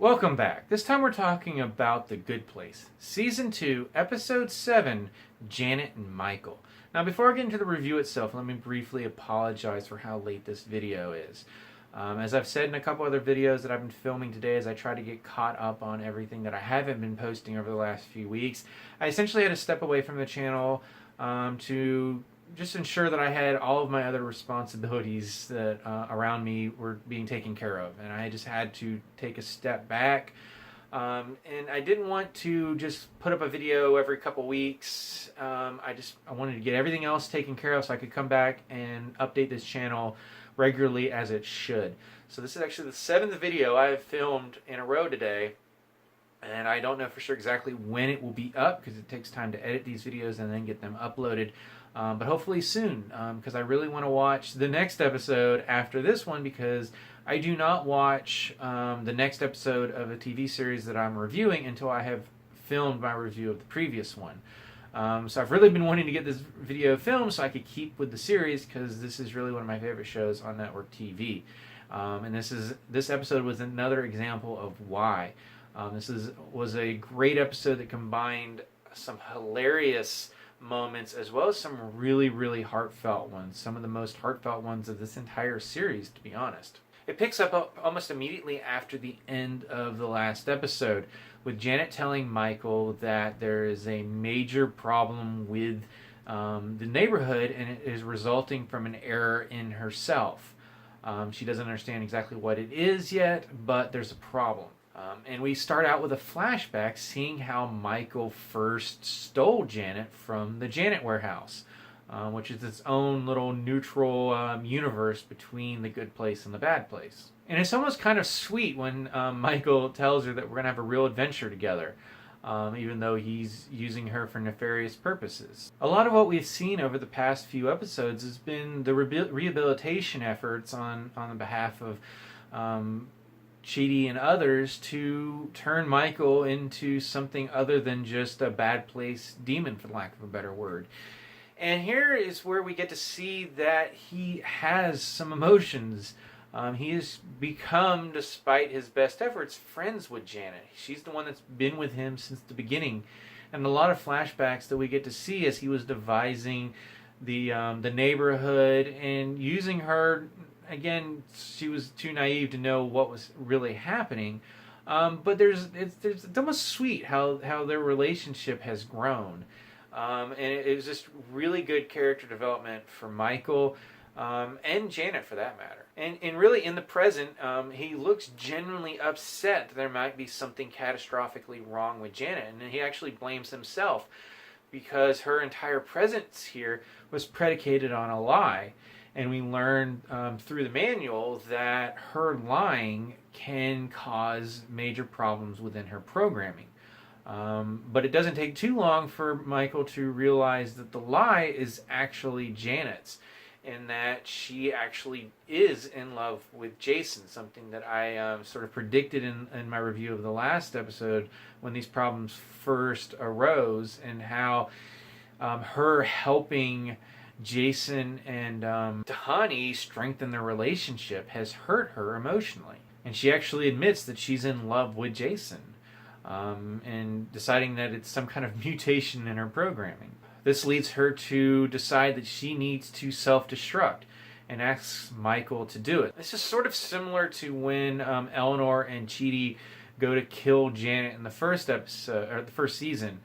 Welcome back. This time we're talking about The Good Place, Season 2, Episode 7, Janet and Michael. Now, before I get into the review itself, let me briefly apologize for how late this video is. As I've said in a couple other videos that I've been filming today, as I try to get caught up on everything that I haven't been posting over the last few weeks, I essentially had to step away from the channel to just ensure that I had all of my other responsibilities that around me were being taken care of, and I just had to take a step back. And I didn't want to just put up a video every couple weeks. I wanted to get everything else taken care of so I could come back and update this channel regularly as it should. So this is actually the 7th video I have filmed in a row today, and I don't know for sure exactly when it will be up because it takes time to edit these videos and then get them uploaded. But hopefully soon, because I really want to watch the next episode after this one, because I do not watch the next episode of a TV series that I'm reviewing until I have filmed my review of the previous one. So I've really been wanting to get this video filmed so I could keep with the series, because this is really one of my favorite shows on network TV. And this episode was another example of why. This was a great episode that combined some hilarious moments as well as some really, really heartfelt ones. Some of the most heartfelt ones of this entire series, to be honest. It picks up almost immediately after the end of the last episode, with Janet telling Michael that there is a major problem with the neighborhood, and it is resulting from an error in herself. She doesn't understand exactly what it is yet, but there's a problem. And we start out with a flashback seeing how Michael first stole Janet from the Janet warehouse, which is its own little neutral universe between the good place and the bad place. And it's almost kind of sweet when Michael tells her that we're going to have a real adventure together, even though he's using her for nefarious purposes. A lot of what we've seen over the past few episodes has been the rehabilitation efforts on the behalf of Chidi and others to turn Michael into something other than just a bad place demon, for lack of a better word. And here is where we get to see that he has some emotions. He has become, despite his best efforts, friends with Janet. She's the one that's been with him since the beginning. And a lot of flashbacks that we get to see as he was devising the neighborhood and using her. Again, she was too naive to know what was really happening, but it's almost sweet how their relationship has grown, and it was just really good character development for Michael and Janet, for that matter. And really, in the present, he looks genuinely upset that there might be something catastrophically wrong with Janet, and he actually blames himself because her entire presence here was predicated on a lie. And we learn through the manual that her lying can cause major problems within her programming. But it doesn't take too long for Michael to realize that the lie is actually Janet's, and that she actually is in love with Jason, something that I sort of predicted in my review of the last episode when these problems first arose, and how her helping Jason and Tahani strengthen their relationship has hurt her emotionally. And she actually admits that she's in love with Jason, and deciding that it's some kind of mutation in her programming. This leads her to decide that she needs to self-destruct and asks Michael to do it. This is sort of similar to when Eleanor and Chidi go to kill Janet in the first episode, or the first season.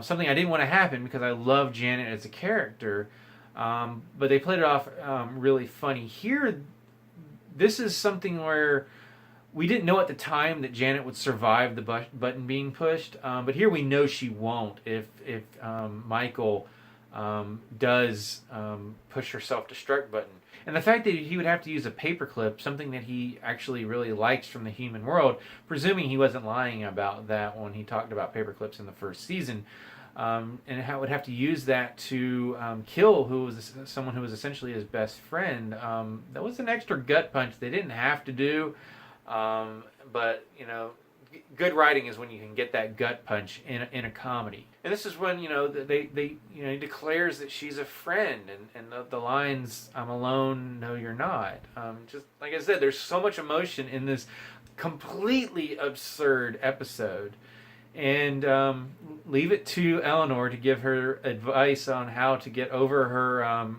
Something I didn't want to happen because I love Janet as a character. But they played it off really funny. Here, this is something where we didn't know at the time that Janet would survive the button being pushed, but here we know she won't if Michael does push her self-destruct button. And the fact that he would have to use a paperclip, something that he actually really likes from the human world, presuming he wasn't lying about that when he talked about paperclips in the first season, and how would have to use that to kill someone who was essentially his best friend. That was an extra gut punch they didn't have to do, but good writing is when you can get that gut punch in a comedy. And this is when he declares that she's a friend, and the lines "I'm alone, no you're not." Just like I said, there's so much emotion in this completely absurd episode. And leave it to Eleanor to give her advice on how to get over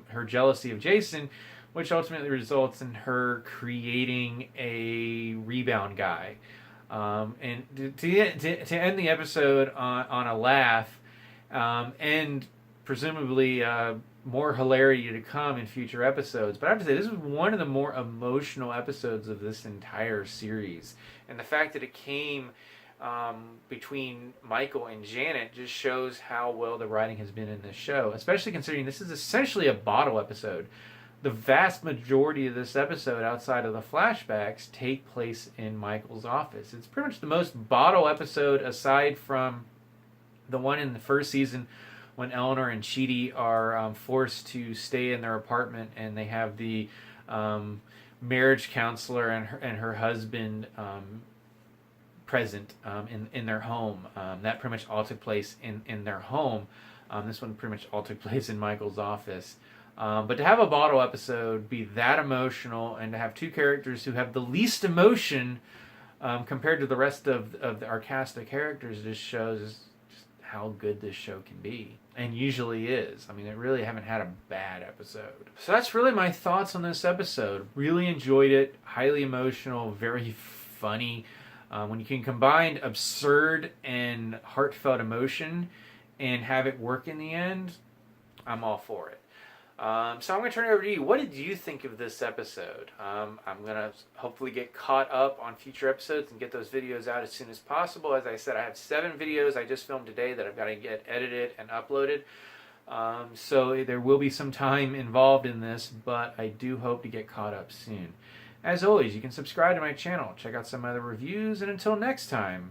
her jealousy of Jason, which ultimately results in her creating a rebound guy. And to end the episode on a laugh, and presumably more hilarity to come in future episodes. But I have to say, this is one of the more emotional episodes of this entire series. And the fact that it came between Michael and Janet just shows how well the writing has been in this show, especially considering this is essentially a bottle episode. The vast majority of this episode, outside of the flashbacks, take place in Michael's office. It's pretty much the most bottle episode aside from the one in the first season when Eleanor and Chidi are forced to stay in their apartment, and they have the marriage counselor and her husband present in their home. That pretty much all took place in their home. This one pretty much all took place in Michael's office. But to have a bottle episode be that emotional, and to have two characters who have the least emotion compared to the rest of our cast of characters, just shows just how good this show can be. And usually is. I mean, I really haven't had a bad episode. So that's really my thoughts on this episode. Really enjoyed it. Highly emotional. Very funny. When you can combine absurd and heartfelt emotion and have it work in the end, I'm all for it. So I'm going to turn it over to you. What did you think of this episode? I'm going to hopefully get caught up on future episodes and get those videos out as soon as possible. As I said, I have 7 videos I just filmed today that I've got to get edited and uploaded. So there will be some time involved in this, but I do hope to get caught up soon. As always, you can subscribe to my channel, check out some other reviews, and until next time,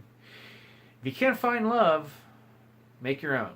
if you can't find love, make your own.